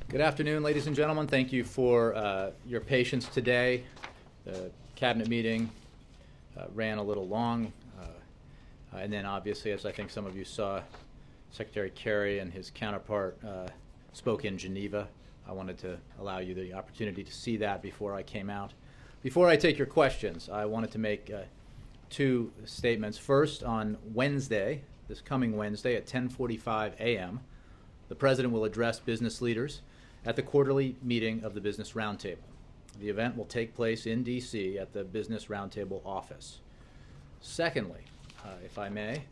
Good afternoon, ladies and gentlemen. Thank you for your patience today. The cabinet meeting ran a little long, and then obviously, as I think some of you saw, Secretary Kerry and his counterpart spoke in Geneva. I wanted to allow you the opportunity to see that before I came out. Before I take your questions, I wanted to make two statements. First, on Wednesday, this coming Wednesday at 10:45 a.m., the President will address business leaders at the quarterly meeting of the Business Roundtable. The event will take place in D.C. at the Business Roundtable office. Secondly, if I may,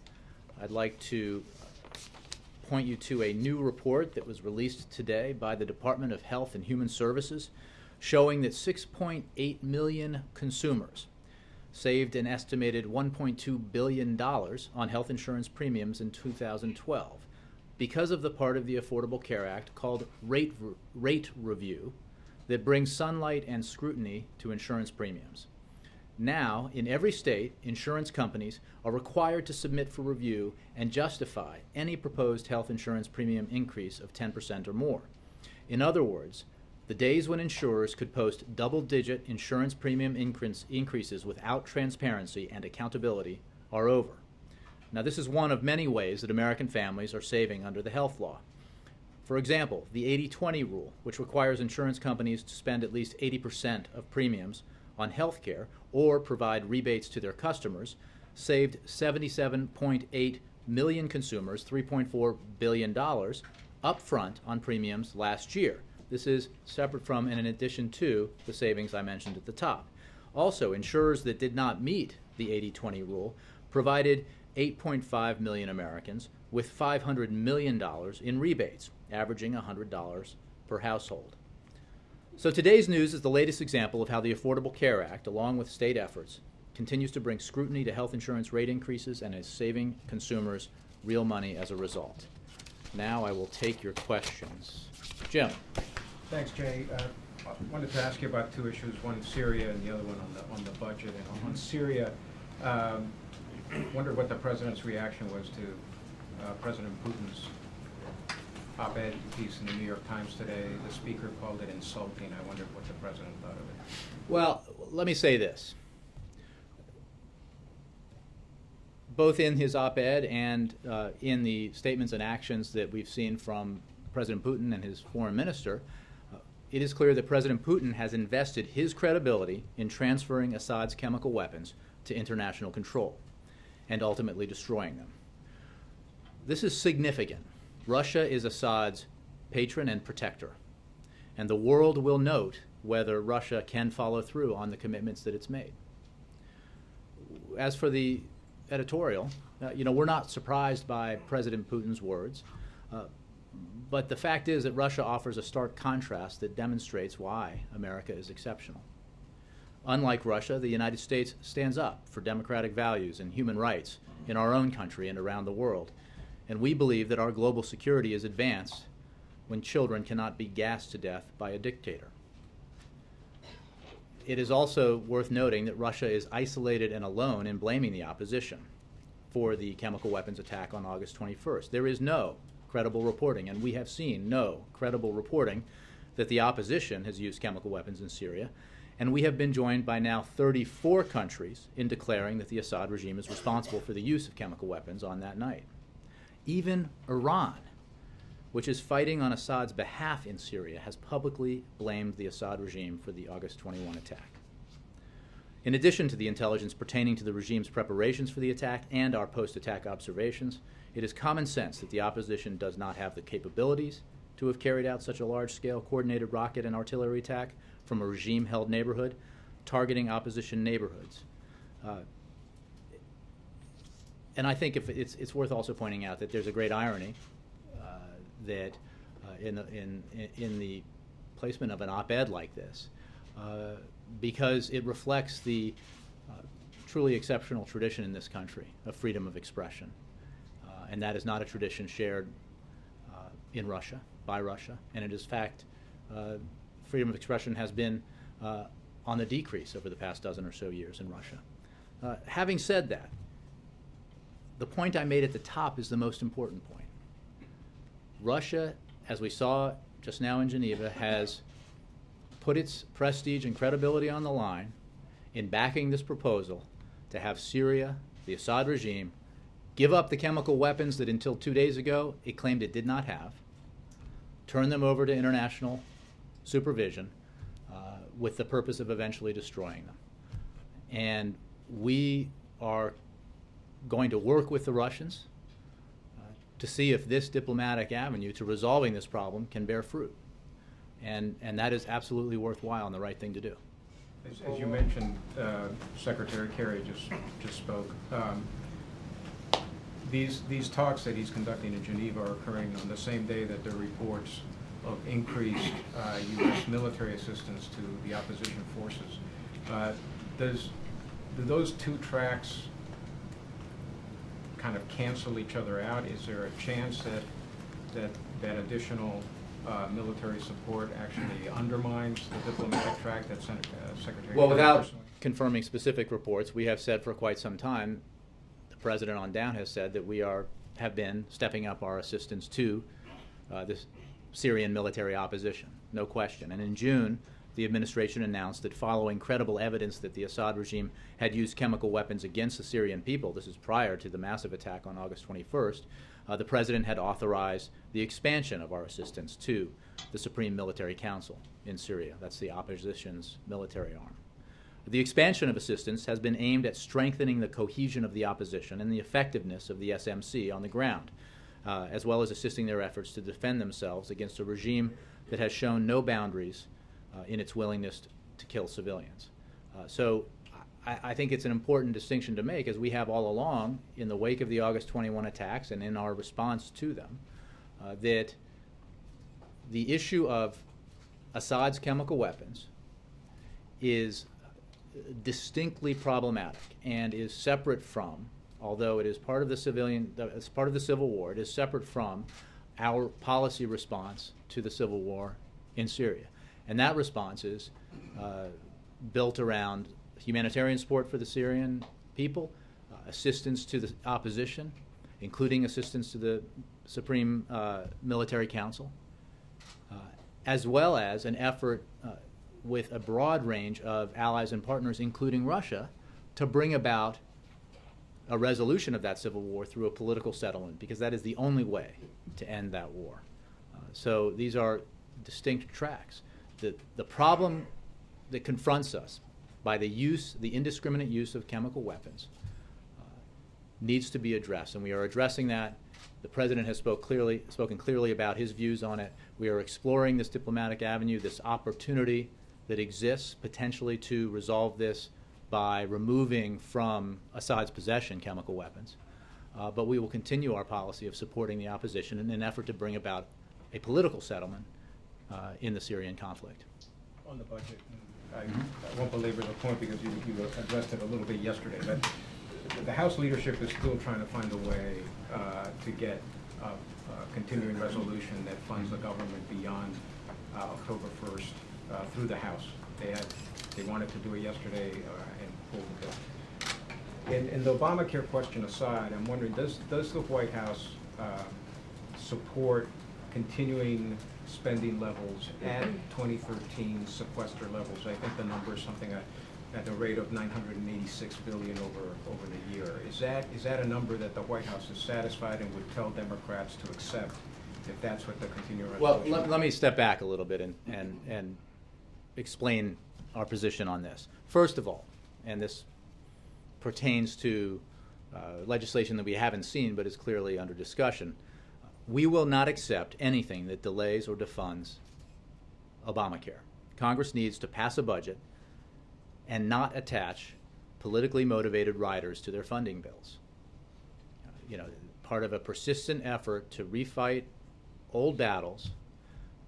I'd like to point you to a new report that was released today by the Department of Health and Human Services showing that 6.8 million consumers saved an estimated $1.2 billion on health insurance premiums in 2012 because of the part of the Affordable Care Act called rate review that brings sunlight and scrutiny to insurance premiums. Now, in every state, insurance companies are required to submit for review and justify any proposed health insurance premium increase of 10% or more. In other words, the days when insurers could post double-digit insurance premium increases without transparency and accountability are over. Now, this is one of many ways that American families are saving under the health law. For example, the 80-20 rule, which requires insurance companies to spend at least 80% of premiums on health care or provide rebates to their customers, saved 77.8 million consumers $3.4 billion upfront on premiums last year. This is separate from and in addition to the savings I mentioned at the top. Also, insurers that did not meet the 80-20 rule provided 8.5 million Americans with $500 million in rebates, averaging $100 per household. So today's news is the latest example of how the Affordable Care Act, along with state efforts, continues to bring scrutiny to health insurance rate increases and is saving consumers real money as a result. Now I will take your questions. Jim. Thanks, Jay. I wanted to ask you about two issues, one Syria and the other one on the budget. And on Syria, wondered what the President's reaction was to President Putin's op-ed piece in the New York Times today. The speaker called it insulting. I wondered what the President thought of it. Well, let me say this. Both in his op-ed and in the statements and actions that we've seen from President Putin and his foreign minister, it is clear that President Putin has invested his credibility in transferring Assad's chemical weapons to international control and ultimately destroying them. This is significant. Russia is Assad's patron and protector, and the world will note whether Russia can follow through on the commitments that it's made. As for the editorial, we're not surprised by President Putin's words, but the fact is that Russia offers a stark contrast that demonstrates why America is exceptional. Unlike Russia, the United States stands up for democratic values and human rights in our own country and around the world, and we believe that our global security is advanced when children cannot be gassed to death by a dictator. It is also worth noting that Russia is isolated and alone in blaming the opposition for the chemical weapons attack on August 21st. There is no credible reporting, and we have seen no credible reporting that the opposition has used chemical weapons in Syria, and we have been joined by now 34 countries in declaring that the Assad regime is responsible for the use of chemical weapons on that night. Even Iran, which is fighting on Assad's behalf in Syria, has publicly blamed the Assad regime for the August 21 attack. In addition to the intelligence pertaining to the regime's preparations for the attack and our post-attack observations, it is common sense that the opposition does not have the capabilities to have carried out such a large-scale coordinated rocket and artillery attack from a regime-held neighborhood, targeting opposition neighborhoods. And I think it's worth also pointing out that there's a great irony that in the placement of an op-ed like this, because it reflects the truly exceptional tradition in this country of freedom of expression. And that is not a tradition shared in Russia, by Russia, and it is fact freedom of expression has been on the decrease over the past dozen or so years in Russia. Having said that, the point I made at the top is the most important point. Russia, as we saw just now in Geneva, has put its prestige and credibility on the line in backing this proposal to have Syria, the Assad regime, give up the chemical weapons that until 2 days ago it claimed it did not have, turn them over to international supervision with the purpose of eventually destroying them. And we are going to work with the Russians to see if this diplomatic avenue to resolving this problem can bear fruit. And that is absolutely worthwhile and the right thing to do. As you mentioned, Secretary Kerry just spoke. These talks that he's conducting in Geneva are occurring on the same day that there are reports of increased U.S. military assistance to the opposition forces. Do those two tracks kind of cancel each other out? Is there a chance that additional military support actually undermines the diplomatic track that Secretary? Well, without confirming specific reports, we have said for quite some time, the President on down has said that we have been stepping up our assistance to this Syrian military opposition, no question. And in June, the administration announced that following credible evidence that the Assad regime had used chemical weapons against the Syrian people, this is prior to the massive attack on August 21st, the President had authorized the expansion of our assistance to the Supreme Military Council in Syria. That's the opposition's military arm. The expansion of assistance has been aimed at strengthening the cohesion of the opposition and the effectiveness of the SMC on the ground, as well as assisting their efforts to defend themselves against a regime that has shown no boundaries in its willingness to kill civilians. So I think it's an important distinction to make, as we have all along in the wake of the August 21 attacks and in our response to them, that the issue of Assad's chemical weapons is distinctly problematic and is separate from, although it is part of the civil war, it is separate from our policy response to the civil war in Syria. And that response is built around humanitarian support for the Syrian people, assistance to the opposition, including assistance to the Supreme Military Council, as well as an effort with a broad range of allies and partners, including Russia, to bring about a resolution of that civil war through a political settlement, because that is the only way to end that war. So these are distinct tracks. The problem that confronts us by the indiscriminate use of chemical weapons needs to be addressed, and we are addressing that. The President has spoken clearly about his views on it. We are exploring this diplomatic avenue, this opportunity that exists potentially to resolve this by removing from Assad's possession chemical weapons. But we will continue our policy of supporting the opposition in an effort to bring about a political settlement in the Syrian conflict. On the budget, I won't belabor the point because you addressed it a little bit yesterday, but the House leadership is still trying to find a way to get a continuing resolution that funds the government beyond October 1st through the House. They wanted to do it yesterday and pulled the bill. And the Obamacare question aside, I'm wondering, does the White House support continuing spending levels at 2013 sequester levels? I think the number is something at the rate of $986 billion over the year. Is that a number that the White House is satisfied and would tell Democrats to accept if that's what the continuing resolution? Well, let me step back a little bit and explain our position on this. First of all, and this pertains to legislation that we haven't seen but is clearly under discussion, we will not accept anything that delays or defunds Obamacare. Congress needs to pass a budget and not attach politically motivated riders to their funding bills. Part of a persistent effort to refight old battles,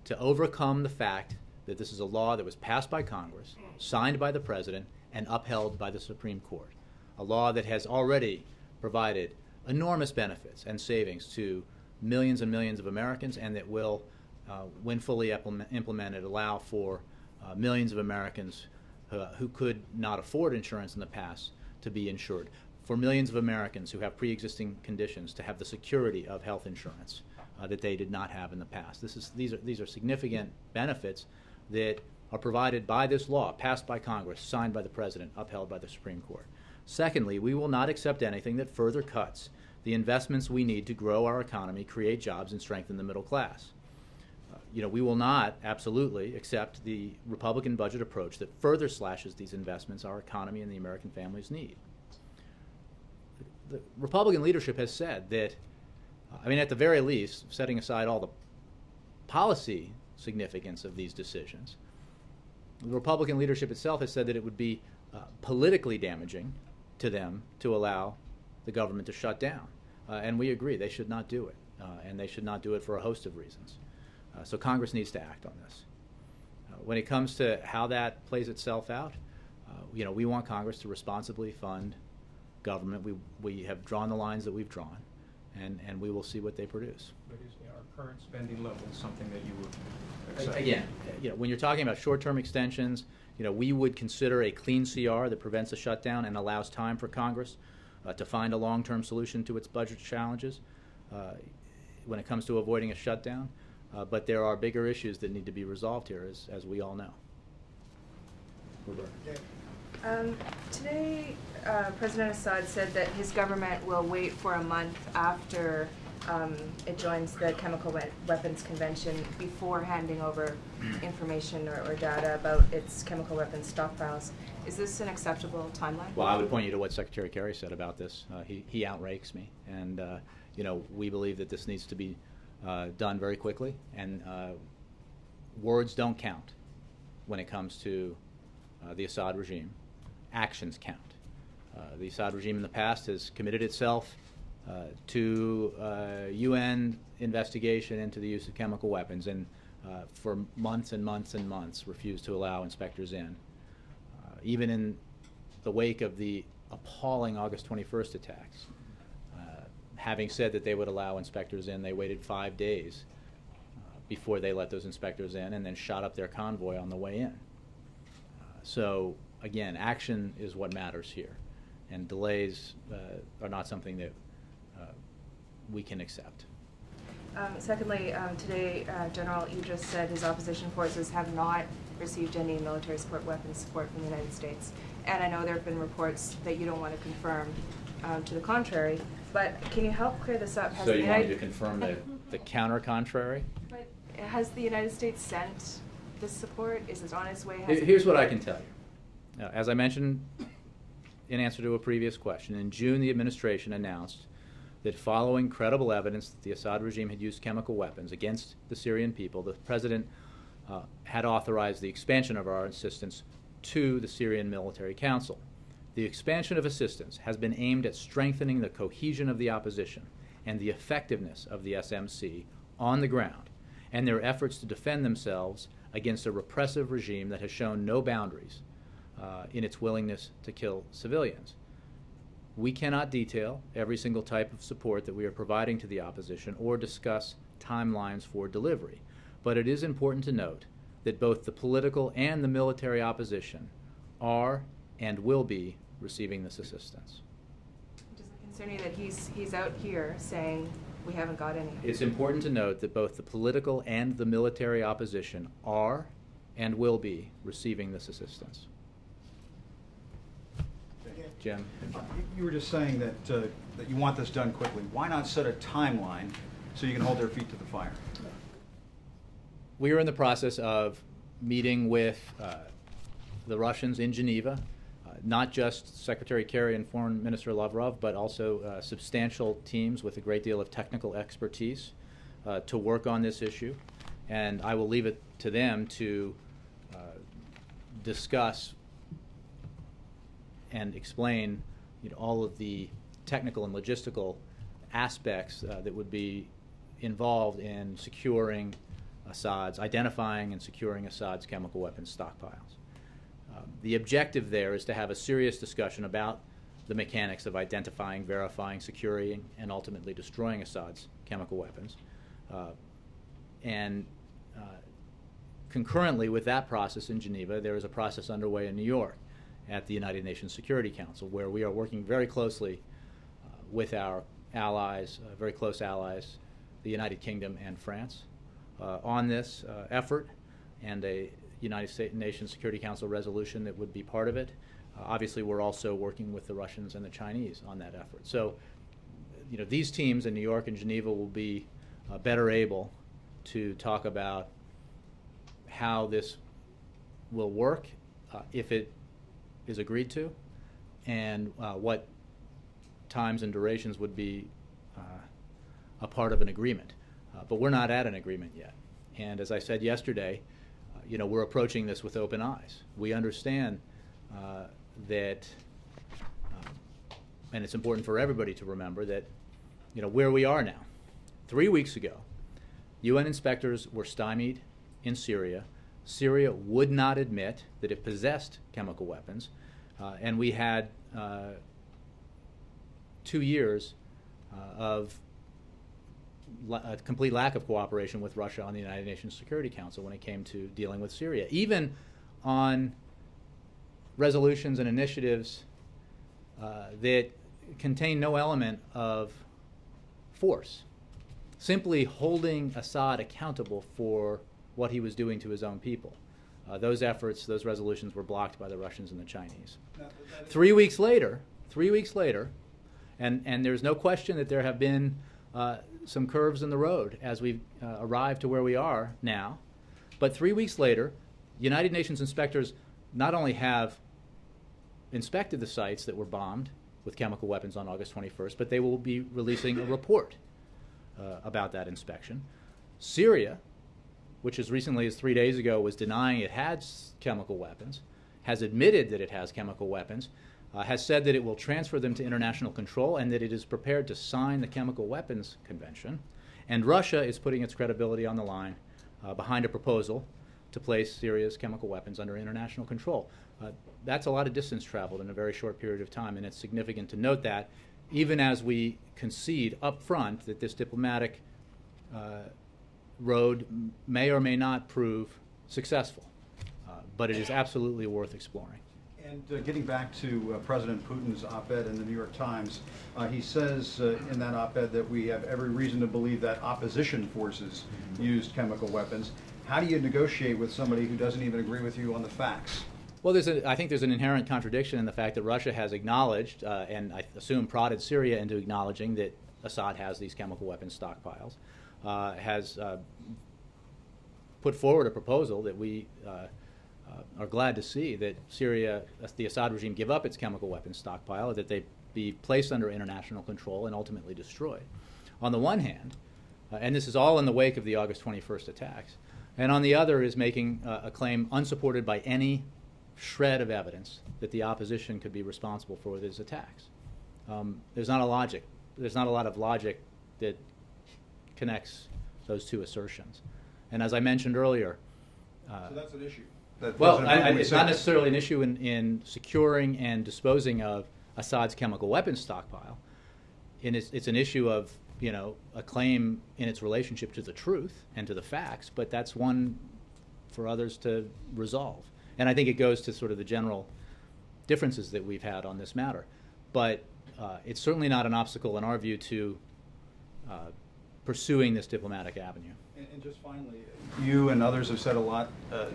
to overcome the fact that this is a law that was passed by Congress, signed by the President, and upheld by the Supreme Court. A law that has already provided enormous benefits and savings to millions and millions of Americans, and that will, when fully implemented, allow for millions of Americans who could not afford insurance in the past to be insured, for millions of Americans who have pre-existing conditions to have the security of health insurance, that they did not have in the past. These are significant benefits that are provided by this law, passed by Congress, signed by the President, upheld by the Supreme Court. Secondly, we will not accept anything that further cuts the investments we need to grow our economy, create jobs, and strengthen the middle class. We will not absolutely accept the Republican budget approach that further slashes these investments our economy and the American families need. The Republican leadership has said that, at the very least, setting aside all the policy significance of these decisions, the Republican leadership itself has said that it would be politically damaging to them to allow the government to shut down. And we agree, they should not do it. And they should not do it for a host of reasons. So Congress needs to act on this. When it comes to how that plays itself out, we want Congress to responsibly fund government. We have drawn the lines that we've drawn, and we will see what they produce. But is our current spending level something that you would accept? Again, when you're talking about short-term extensions, we would consider a clean CR that prevents a shutdown and allows time for Congress to find a long-term solution to its budget challenges when it comes to avoiding a shutdown. But there are bigger issues that need to be resolved here, as we all know. Today, President Assad said that his government will wait for a month after it joins the Chemical Weapons Convention before handing over information or data about its chemical weapons stockpiles. Is this an acceptable timeline? Well, I would point you to what Secretary Kerry said about this. He outranks me, and we believe that this needs to be done very quickly, and words don't count when it comes to the Assad regime. Actions count. The Assad regime in the past has committed itself to UN investigation into the use of chemical weapons, and for months and months and months refused to allow inspectors in. Even in the wake of the appalling August 21st attacks, having said that they would allow inspectors in, they waited 5 days before they let those inspectors in, and then shot up their convoy on the way in. So again, action is what matters here, and delays are not something that we can accept. Secondly, today, General Idris said his opposition forces have not received any military support, weapons support from the United States. And I know there have been reports that you don't want to confirm to the contrary, but can you help clear this up? So you want me to confirm the counter-contrary? But has the United States sent this support? Is it on its way? Here's what I can tell you. As I mentioned in answer to a previous question, in June the administration announced that following credible evidence that the Assad regime had used chemical weapons against the Syrian people, the President had authorized the expansion of our assistance to the Syrian Military Council. The expansion of assistance has been aimed at strengthening the cohesion of the opposition and the effectiveness of the SMC on the ground, and their efforts to defend themselves against a repressive regime that has shown no boundaries in its willingness to kill civilians. We cannot detail every single type of support that we are providing to the opposition or discuss timelines for delivery, but it is important to note that both the political and the military opposition are and will be receiving this assistance. Does it concern you that he's out here saying we haven't got any? It's important to note that both the political and the military opposition are and will be receiving this assistance. Jim? You were just saying that that you want this done quickly. Why not set a timeline so you can hold their feet to the fire? We are in the process of meeting with the Russians in Geneva, not just Secretary Kerry and Foreign Minister Lavrov, but also substantial teams with a great deal of technical expertise to work on this issue. And I will leave it to them to discuss and explain all of the technical and logistical aspects that would be involved in securing identifying and securing Assad's chemical weapons stockpiles. The objective there is to have a serious discussion about the mechanics of identifying, verifying, securing, and ultimately destroying Assad's chemical weapons. Concurrently with that process in Geneva, there is a process underway in New York at the United Nations Security Council, where we are working very closely with our allies, very close allies, the United Kingdom and France on this effort, and a United Nations Security Council resolution that would be part of it. Obviously, we're also working with the Russians and the Chinese on that effort. So, you know, these teams in New York and Geneva will be better able to talk about how this will work if it is agreed to, and what times and durations would be a part of an agreement. But we're not at an agreement yet. And as I said yesterday, you know, we're approaching this with open eyes. We understand that, and it's important for everybody to remember that, you know, where we are now. 3 weeks ago, UN inspectors were stymied in Syria. Syria would not admit that it possessed chemical weapons, and we had 2 years of a complete lack of cooperation with Russia on the United Nations Security Council when it came to dealing with Syria. Even on resolutions and initiatives that contain no element of force, simply holding Assad accountable for what he was doing to his own people. Those efforts, those resolutions were blocked by the Russians and the Chinese. 3 weeks later, and there's no question that there have been some curves in the road as we've arrived to where we are now. But 3 weeks later, United Nations inspectors not only have inspected the sites that were bombed with chemical weapons on August 21st, but they will be releasing a report about that inspection. Syria, which as recently as 3 days ago was denying it had chemical weapons, has admitted that it has chemical weapons, has said that it will transfer them to international control and that it is prepared to sign the Chemical Weapons Convention. And Russia is putting its credibility on the line behind a proposal to place Syria's chemical weapons under international control. That's a lot of distance traveled in a very short period of time, and it's significant to note that, even as we concede up front that this diplomatic road may or may not prove successful. But it is absolutely worth exploring. And getting back to President Putin's op-ed in the New York Times, he says in that op-ed that we have every reason to believe that opposition forces used chemical weapons. How do you negotiate with somebody who doesn't even agree with you on the facts? Well, I think there's an inherent contradiction in the fact that Russia has acknowledged, and I assume prodded Syria into acknowledging that Assad has these chemical weapons stockpiles, has put forward a proposal that we are glad to see, that Syria, the Assad regime, give up its chemical weapons stockpile, that they be placed under international control and ultimately destroyed. On the one hand, and this is all in the wake of the August 21st attacks, and on the other is making a claim unsupported by any shred of evidence that the opposition could be responsible for these attacks. There's not a lot of logic that connects those two assertions. And as I mentioned earlier, so that's an issue. Well, it's not necessarily an issue in securing and disposing of Assad's chemical weapons stockpile. It's an issue of, you know, a claim in its relationship to the truth and to the facts, but that's one for others to resolve. And I think it goes to sort of the general differences that we've had on this matter. But it's certainly not an obstacle in our view to pursuing this diplomatic avenue. And just finally, you and others have said a lot.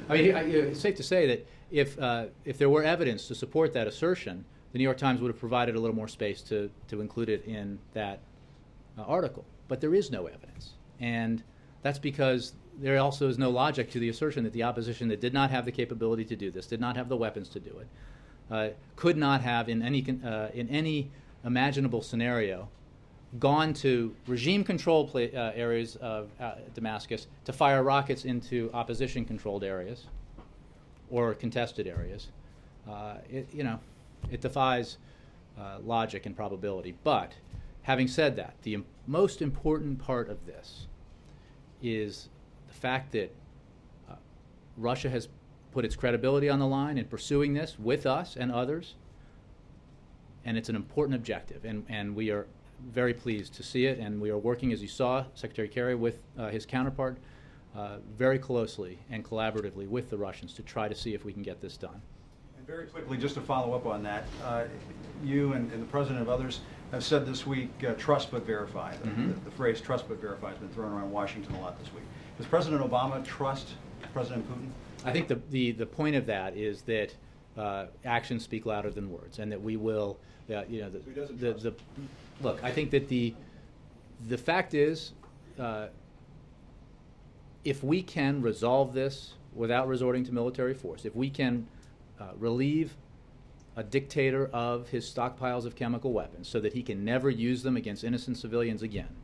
I mean, it's safe to say that if there were evidence to support that assertion, the New York Times would have provided a little more space to include it in that article. But there is no evidence. And that's because there also is no logic to the assertion that the opposition that did not have the capability to do this, did not have the weapons to do it, could not have in any imaginable scenario gone to regime-controlled areas of Damascus to fire rockets into opposition-controlled areas or contested areas. It defies logic and probability. But having said that, the most important part of this is the fact that Russia has put its credibility on the line in pursuing this with us and others, and it's an important objective, and we are very pleased to see it, and we are working, as you saw, Secretary Kerry, with his counterpart very closely and collaboratively with the Russians to try to see if we can get this done. And very quickly, just to follow up on that, you and the President of others have said this week, trust but verify. Mhm. The phrase trust but verify has been thrown around Washington a lot this week. Does President Obama trust President Putin? I think the point of that is that actions speak louder than words, and that we will, you know, So he doesn't trust. look. I think that the fact is, if we can resolve this without resorting to military force, if we can relieve a dictator of his stockpiles of chemical weapons so that he can never use them against innocent civilians again,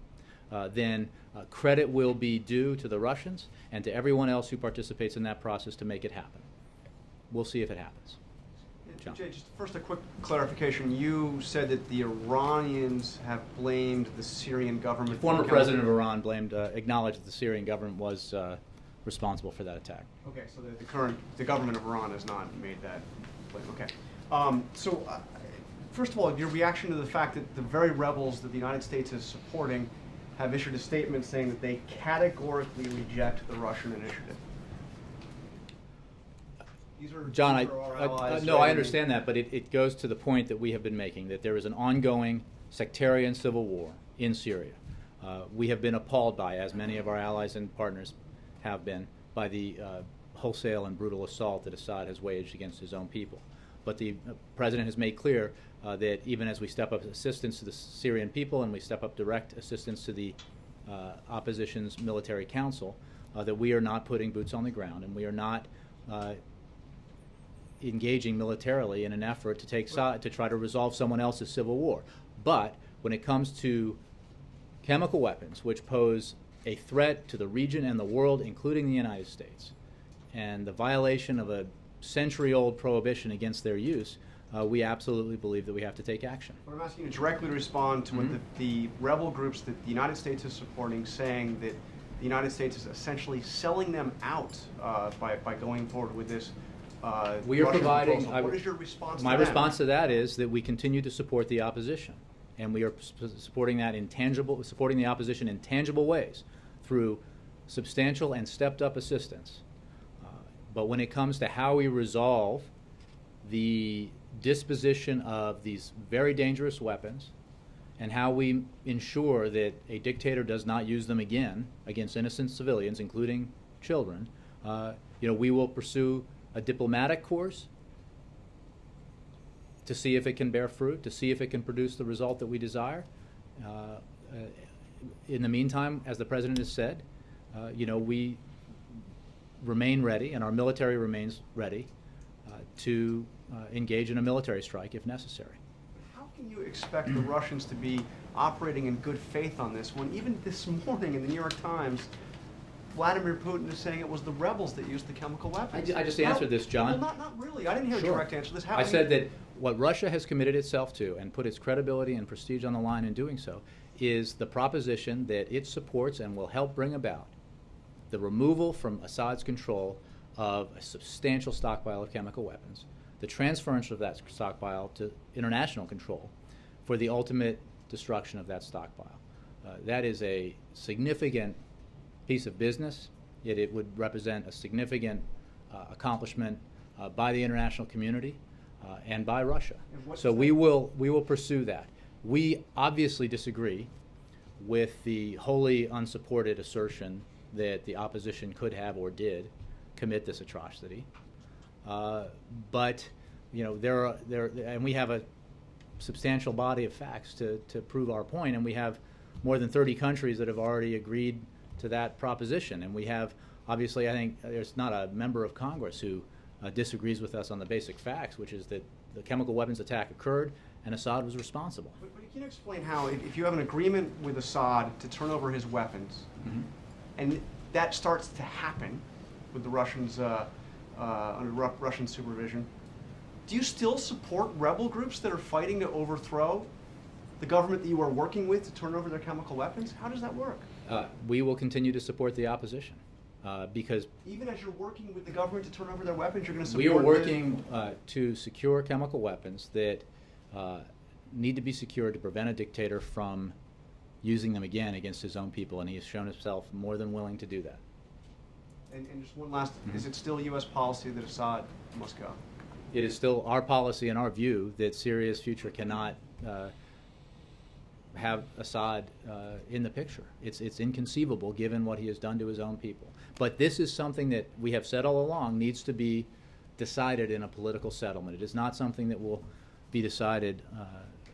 then credit will be due to the Russians and to everyone else who participates in that process to make it happen. We'll see if it happens. John. Jay, just first a quick clarification. You said that the Iranians have blamed the Syrian government. The former president of Iran acknowledged that the Syrian government was responsible for that attack. Okay, so the government of Iran has not made that blame. Okay. First of all, your reaction to the fact that the very rebels that the United States is supporting have issued a statement saying that they categorically reject the Russian initiative. John, our allies, no, right? I understand that, but it goes to the point that we have been making, that there is an ongoing sectarian civil war in Syria. We have been appalled by, as many of our allies and partners have been, by the wholesale and brutal assault that Assad has waged against his own people. But the president has made clear that even as we step up assistance to the Syrian people and we step up direct assistance to the opposition's military council, that we are not putting boots on the ground, and we are not engaging militarily in an effort to take side to try to resolve someone else's civil war. But when it comes to chemical weapons, which pose a threat to the region and the world, including the United States, and the violation of a century-old prohibition against their use, we absolutely believe that we have to take action. But I'm asking you to directly respond to what the rebel groups that the United States is supporting, saying that the United States is essentially selling them out by going forward with this. We are Russian providing. proposal. What is your response? My to them? response to that is that we continue to support the opposition, and we are supporting the opposition in tangible ways through substantial and stepped-up assistance. But when it comes to how we resolve the disposition of these very dangerous weapons and how we ensure that a dictator does not use them again against innocent civilians, including children, we will pursue a diplomatic course to see if it can bear fruit, to see if it can produce the result that we desire. In the meantime, as the president has said, we remain ready, and our military remains ready to engage in a military strike if necessary. How can you expect the Russians to be operating in good faith on this when even this morning in the New York Times, Vladimir Putin is saying it was the rebels that used the chemical weapons? I just answered this, John. Well, not really. I didn't hear Sure. a direct answer to this. I said that what Russia has committed itself to and put its credibility and prestige on the line in doing so is the proposition that it supports and will help bring about the removal from Assad's control of a substantial stockpile of chemical weapons, the transference of that stockpile to international control for the ultimate destruction of that stockpile. That is a significant piece of business. It would represent a significant accomplishment by the international community and by Russia. So we will pursue that. We obviously disagree with the wholly unsupported assertion that the opposition could have or did commit this atrocity. But and we have a substantial body of facts to prove our point, and we have more than 30 countries that have already agreed to that proposition. And we have, obviously, I think there's not a member of Congress who disagrees with us on the basic facts, which is that the chemical weapons attack occurred and Assad was responsible. But can you explain how, if you have an agreement with Assad to turn over his weapons, and that starts to happen with the Russians under Russian supervision, do you still support rebel groups that are fighting to overthrow the government that you are working with to turn over their chemical weapons? How does that work? We will continue to support the opposition because even as you're working with the government to turn over their weapons, you're going to support. We are working to secure chemical weapons that need to be secured to prevent a dictator from using them again against his own people, and he has shown himself more than willing to do that. And just one last, is it still U.S. policy that Assad must go? It is still our policy and our view that Syria's future cannot have Assad in the picture. It's inconceivable given what he has done to his own people. But this is something that we have said all along needs to be decided in a political settlement. It is not something that will be decided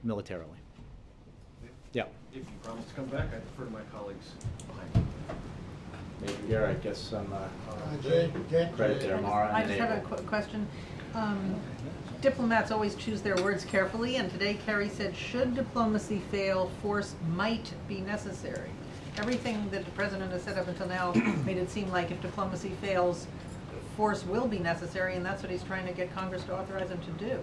militarily. Yeah. If you promise to come back, I defer to my colleagues behind you. Maybe Garrett gets some Credit there, Mara. I and just then have a April. quick question. Diplomats always choose their words carefully, and today Kerry said, should diplomacy fail, force might be necessary. Everything that the president has said up until now made it seem like if diplomacy fails, force will be necessary, and that's what he's trying to get Congress to authorize him to do.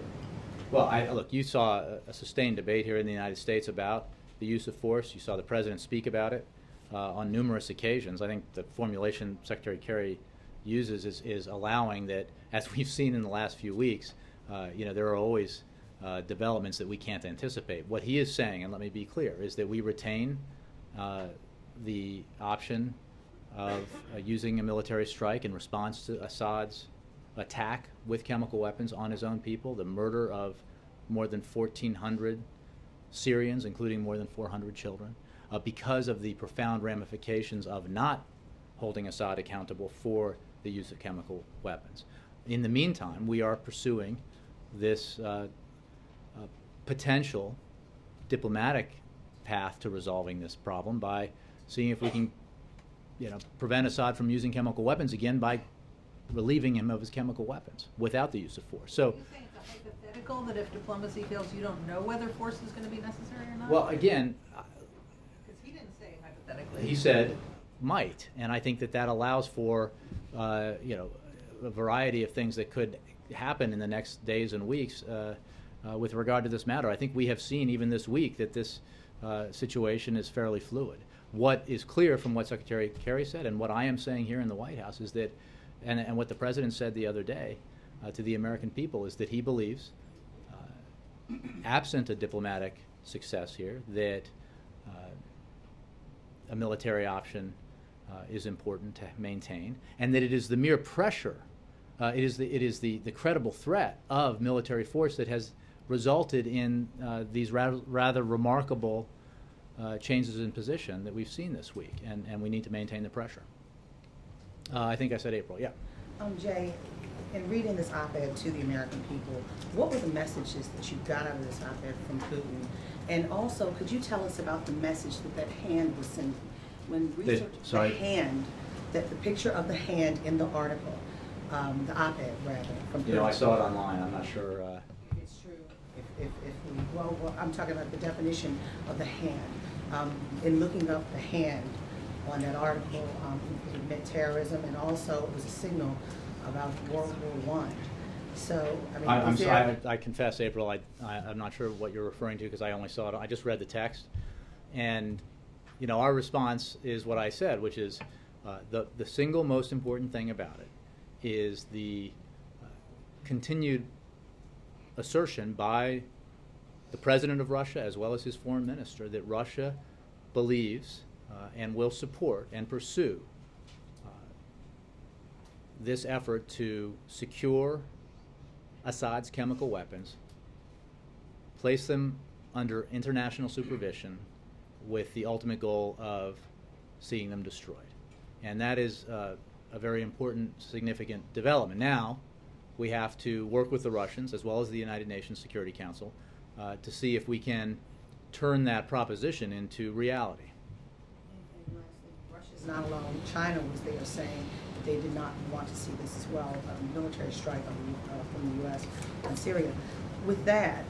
Well, look, you saw a sustained debate here in the United States about the use of force. You saw the president speak about it on numerous occasions. I think the formulation Secretary Kerry uses is allowing that, as we've seen in the last few weeks, there are always developments that we can't anticipate. What he is saying, and let me be clear, is that we retain the option of using a military strike in response to Assad's attack with chemical weapons on his own people, the murder of more than 1,400 Syrians, including more than 400 children, because of the profound ramifications of not holding Assad accountable for the use of chemical weapons. In the meantime, we are pursuing this potential diplomatic path to resolving this problem by seeing if we can prevent Assad from using chemical weapons again by relieving him of his chemical weapons without the use of force. So, Are you saying it's a hypothetical that if diplomacy fails, you don't know whether force is going to be necessary or not? well, again, Because he didn't say hypothetically. he said might, and I think that allows for a variety of things that could happen in the next days and weeks with regard to this matter. I think we have seen even this week that this situation is fairly fluid. What is clear from what Secretary Kerry said and what I am saying here in the White House is that, and what the President said the other day to the American people, is that he believes, absent a diplomatic success here, that a military option is important to maintain, and that it is the mere pressure, it is the credible threat of military force that has resulted in these rather remarkable changes in position that we've seen this week, and we need to maintain the pressure. I think I said April, yeah. Jay, in reading this op-ed to the American people, what were the messages that you got out of this op-ed from Putin? And also, could you tell us about the message that hand was sending? When research the hand, that the picture of the hand in the article, the op-ed rather, from Putin. I saw it online. I'm not sure. If it's true, if we, well, I'm talking about the definition of the hand. In looking up the hand on that article, it meant terrorism, and also it was a signal about World War I. So, I mean, I confess, April, I'm not sure what you're referring to because I only saw it. I just read the text, and our response is what I said, which is the single most important thing about it is the continued assertion by the president of Russia as well as his foreign minister that Russia believes and will support and pursue this effort to secure Assad's chemical weapons, place them under international supervision with the ultimate goal of seeing them destroyed. And that is a very important, significant development. Now, we have to work with the Russians as well as the United Nations Security Council to see if we can turn that proposition into reality. and lastly, Russia's not alone. China was there saying that they did not want to see this as well, a military strike from the U.S. on Syria. With that,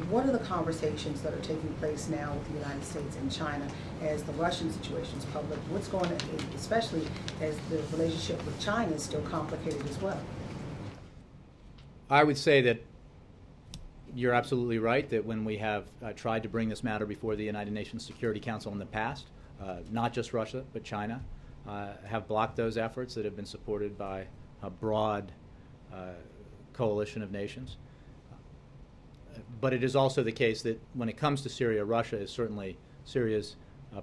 what are the conversations that are taking place now with the United States and China as the Russian situation is public? What's going on, especially as the relationship with China is still complicated as well? I would say that you're absolutely right that when we have tried to bring this matter before the United Nations Security Council in the past, not just Russia, but China, have blocked those efforts that have been supported by a broad coalition of nations. But it is also the case that when it comes to Syria, Russia is certainly Syria's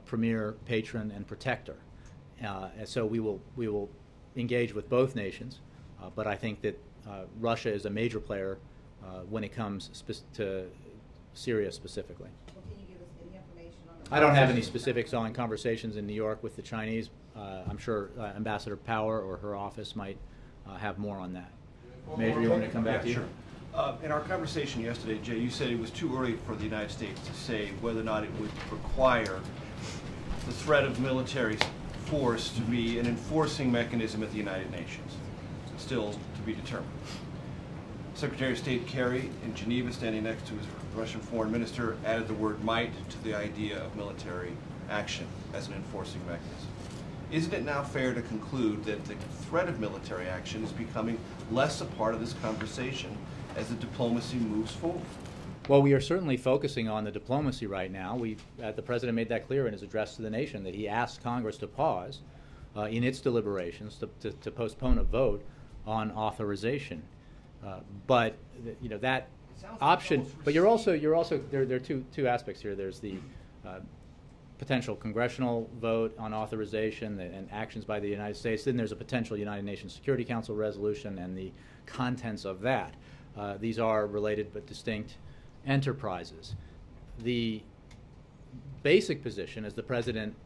premier patron and protector. And so we will engage with both nations, but I think that Russia is a major player when it comes to Syria specifically. Well, can you give us any information on I don't have any specifics on conversations in New York with the Chinese. I'm sure Ambassador Power or her office might have more on that. Major, you want me to come back to you? Sure. In our conversation yesterday, Jay, you said it was too early for the United States to say whether or not it would require the threat of military force to be an enforcing mechanism at the United Nations. Still to be determined. Secretary of State Kerry in Geneva, standing next to his Russian foreign minister, added the word might to the idea of military action as an enforcing mechanism. Isn't it now fair to conclude that the threat of military action is becoming less a part of this conversation as the diplomacy moves forward? Well, we are certainly focusing on the diplomacy right now. The President made that clear in his address to the nation that he asked Congress to pause in its deliberations to postpone a vote on authorization. But you know that option. But you're also there are two aspects here. There's the potential congressional vote on authorization and actions by the United States. Then there's a potential United Nations Security Council resolution and the contents of that. These are related but distinct enterprises. The basic position, as the President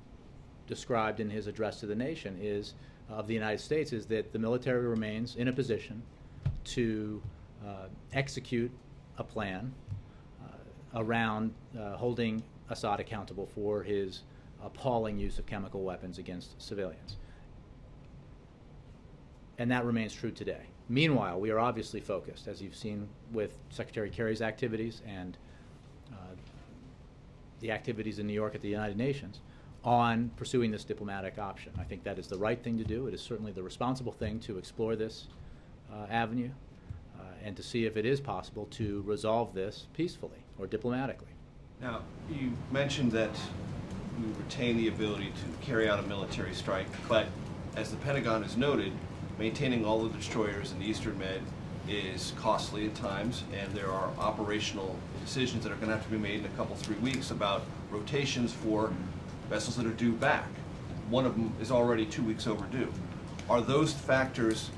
described in his address to the nation, is of the United States is that the military remains in a position to execute a plan around holding Assad accountable for his appalling use of chemical weapons against civilians. And that remains true today. Meanwhile, we are obviously focused, as you've seen with Secretary Kerry's activities and the activities in New York at the United Nations, on pursuing this diplomatic option. I think that is the right thing to do. It is certainly the responsible thing to explore this avenue and to see if it is possible to resolve this peacefully or diplomatically. Now, you mentioned that we retain the ability to carry out a military strike, but as the Pentagon has noted, maintaining all the destroyers in the Eastern Med is costly at times, and there are operational decisions that are going to have to be made in a couple, 3 weeks about rotations for vessels that are due back. One of them is already 2 weeks overdue. Are those factors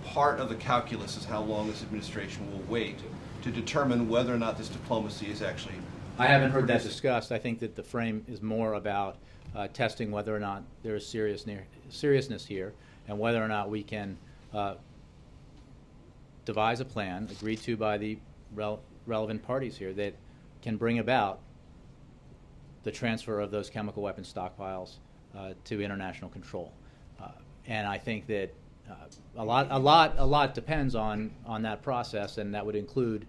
part of the calculus as how long this administration will wait to determine whether or not this diplomacy is actually... I haven't heard that discussed. I think that the frame is more about testing whether or not there is seriousness here and whether or not we can devise a plan agreed to by the relevant parties here that can bring about the transfer of those chemical weapons stockpiles to international control. And I think that a lot depends on that process, and that would include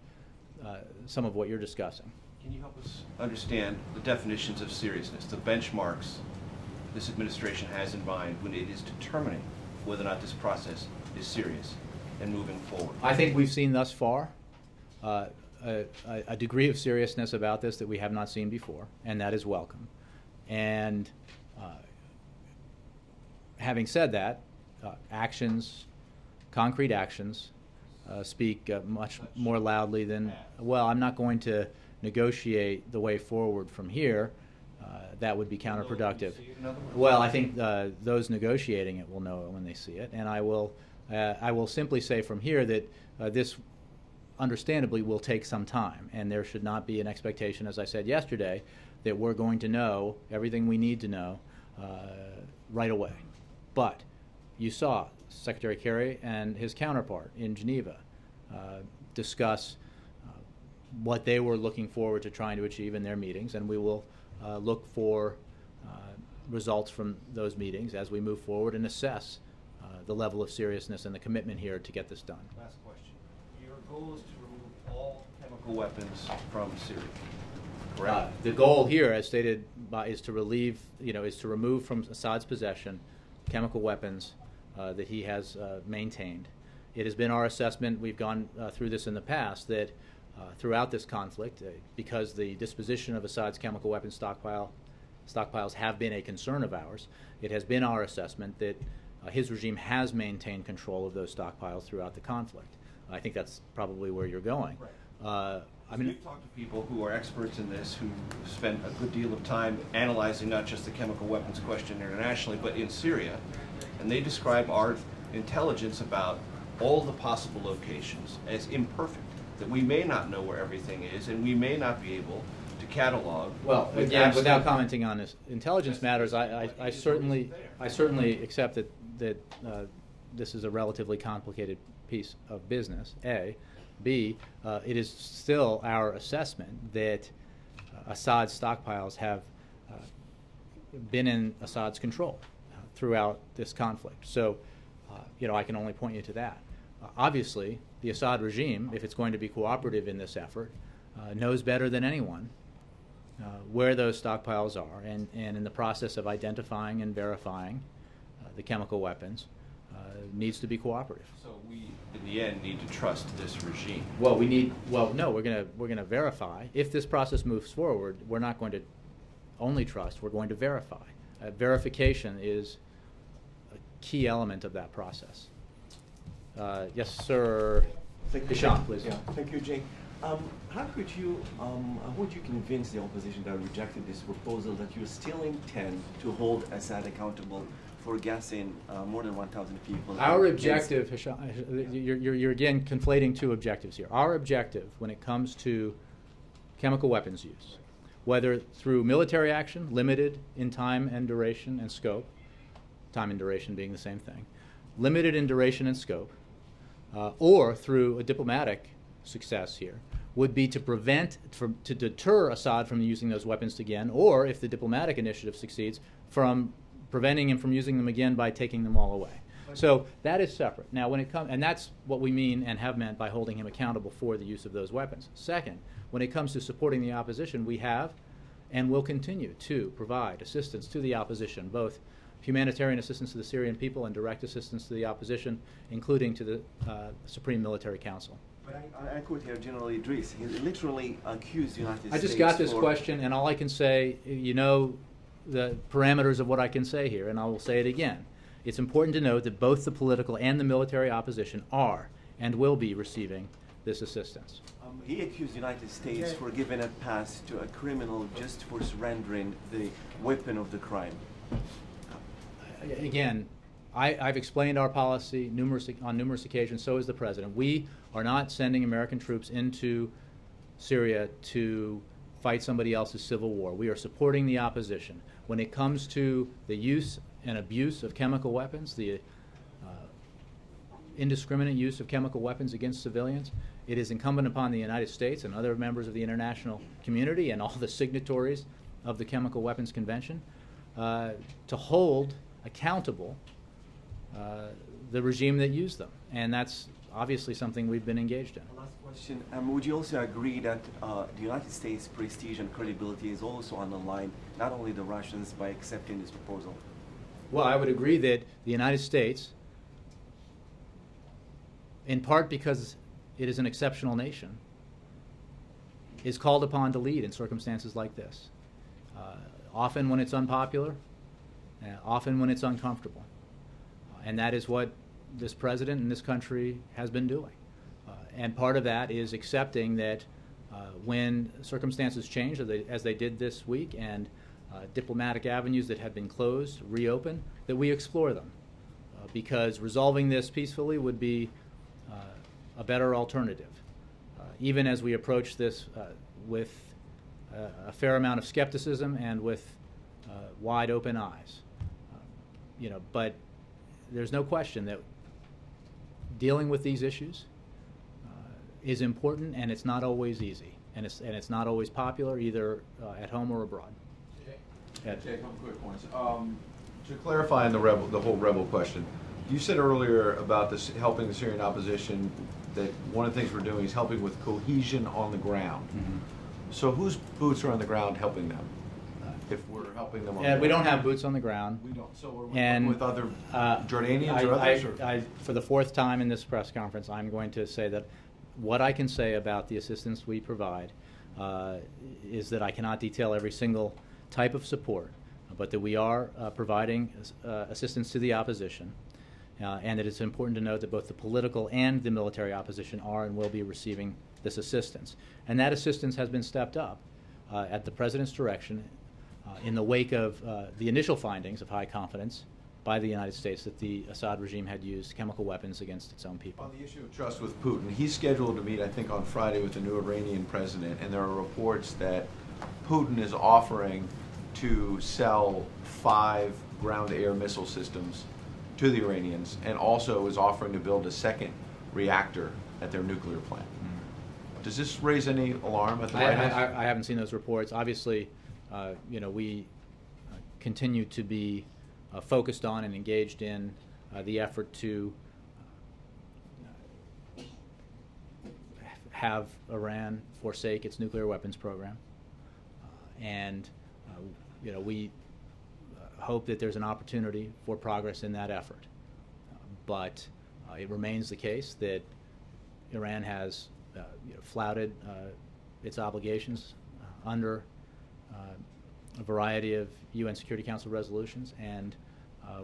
some of what you're discussing. Can you help us understand the definitions of seriousness, the benchmarks this administration has in mind when it is determining whether or not this process is serious and moving forward? I think we've seen thus far a degree of seriousness about this that we have not seen before, and that is welcome. And having said that, actions, concrete actions, speak much more loudly than, well, I'm not going to negotiate the way forward from here. That would be counterproductive. Well, I think those negotiating it will know it when they see it, and I will simply say from here that this understandably will take some time, and there should not be an expectation, as I said yesterday, that we're going to know everything we need to know right away. But you saw Secretary Kerry and his counterpart in Geneva discuss what they were looking forward to trying to achieve in their meetings, and we will look for results from those meetings as we move forward and assess the level of seriousness and the commitment here to get this done. Last question. Your goal is to remove all chemical weapons from Syria, correct? The goal here, as stated is to remove from Assad's possession chemical weapons that he has maintained. It has been our assessment, we've gone through this in the past, that throughout this conflict, because the disposition of Assad's chemical weapons stockpiles have been a concern of ours, it has been our assessment that his regime has maintained control of those stockpiles throughout the conflict. I think that's probably where you're going. Right. We've talked to people who are experts in this, who spend a good deal of time analyzing not just the chemical weapons question internationally, but in Syria, and they describe our intelligence about all the possible locations as imperfect, that we may not know where everything is, and we may not be able to catalog. Well, with again, absolute- without commenting on this intelligence matters, I certainly accept that this is a relatively complicated piece of business, A. B, it is still our assessment that Assad's stockpiles have been in Assad's control throughout this conflict. So, I can only point you to that. Obviously, the Assad regime, if it's going to be cooperative in this effort, knows better than anyone where those stockpiles are, and in the process of identifying and verifying the chemical weapons, needs to be cooperative. So we, in the end, need to trust this regime. Well, no, we're gonna verify. If this process moves forward, we're not going to only trust, we're going to verify. Verification is a key element of that process. Yes, sir. Thank you, Hisham, Jay. please. Yeah, thank you, Jay. How would you convince the opposition that rejected this proposal that you still intend to hold Assad accountable for gassing more than 1,000 people? Our objective, Hisham, you're again conflating two objectives here. Our objective when it comes to chemical weapons use, whether through military action, limited in time and duration and scope, time and duration being the same thing, limited in duration and scope, or through a diplomatic success here, would be to to deter Assad from using those weapons again, or if the diplomatic initiative succeeds, from preventing him from using them again by taking them all away. So that is separate. Now, when it comes, and that's what we mean and have meant by holding him accountable for the use of those weapons. Second, when it comes to supporting the opposition, we have and will continue to provide assistance to the opposition, both humanitarian assistance to the Syrian people and direct assistance to the opposition, including to the Supreme Military Council. But I quote here General Idris. He literally accused the United States. I just got this question, and all I can say, you know the parameters of what I can say here, and I will say it again. It's important to note that both the political and the military opposition are and will be receiving this assistance. He accused the United States for giving a pass to a criminal just for surrendering the weapon of the crime. Again, I've explained our policy on numerous occasions, so is the President. We are not sending American troops into Syria to fight somebody else's civil war. We are supporting the opposition. When it comes to the use and abuse of chemical weapons, the indiscriminate use of chemical weapons against civilians, it is incumbent upon the United States and other members of the international community and all the signatories of the Chemical Weapons Convention to hold accountable the regime that used them. And that's obviously something we've been engaged in. Last question. Would you also agree that the United States' prestige and credibility is also on the line, not only the Russians, by accepting this proposal? Well, I would agree that the United States, in part because it is an exceptional nation, is called upon to lead in circumstances like this. Often when it's unpopular, often when it's uncomfortable. And that is what this president and this country has been doing. And part of that is accepting that when circumstances change, as they did this week, and diplomatic avenues that have been closed reopen, that we explore them. Because resolving this peacefully would be a better alternative. Even as we approach this with a fair amount of skepticism and with wide open eyes. But there's no question that dealing with these issues is important, and it's not always easy, and it's not always popular either at home or abroad. Jay, a couple quick points. To clarify on the whole rebel question, you said earlier about this helping the Syrian opposition, that one of the things we're doing is helping with cohesion on the ground. Mm-hmm. So whose boots are on the ground helping them? If we're helping them on the ground. We don't have boots on the ground. We don't. So we're And, with other Jordanians or others? Or? For the fourth time in this press conference, I'm going to say that what I can say about the assistance we provide is that I cannot detail every single type of support, but that we are providing assistance to the opposition, and that it's important to note that both the political and the military opposition are and will be receiving this assistance. And that assistance has been stepped up at the President's direction in the wake of the initial findings of high confidence by the United States that the Assad regime had used chemical weapons against its own people. On the issue of trust with Putin, he's scheduled to meet, I think, on Friday with the new Iranian president, and there are reports that Putin is offering to sell 5 ground-to-air missile systems to the Iranians, and also is offering to build a second reactor at their nuclear plant. Does this raise any alarm at the White House? I haven't seen those reports. Obviously, we continue to be focused on and engaged in the effort to have Iran forsake its nuclear weapons program. We hope that there's an opportunity for progress in that effort. But it remains the case that Iran has flouted its obligations under a variety of UN Security Council resolutions, and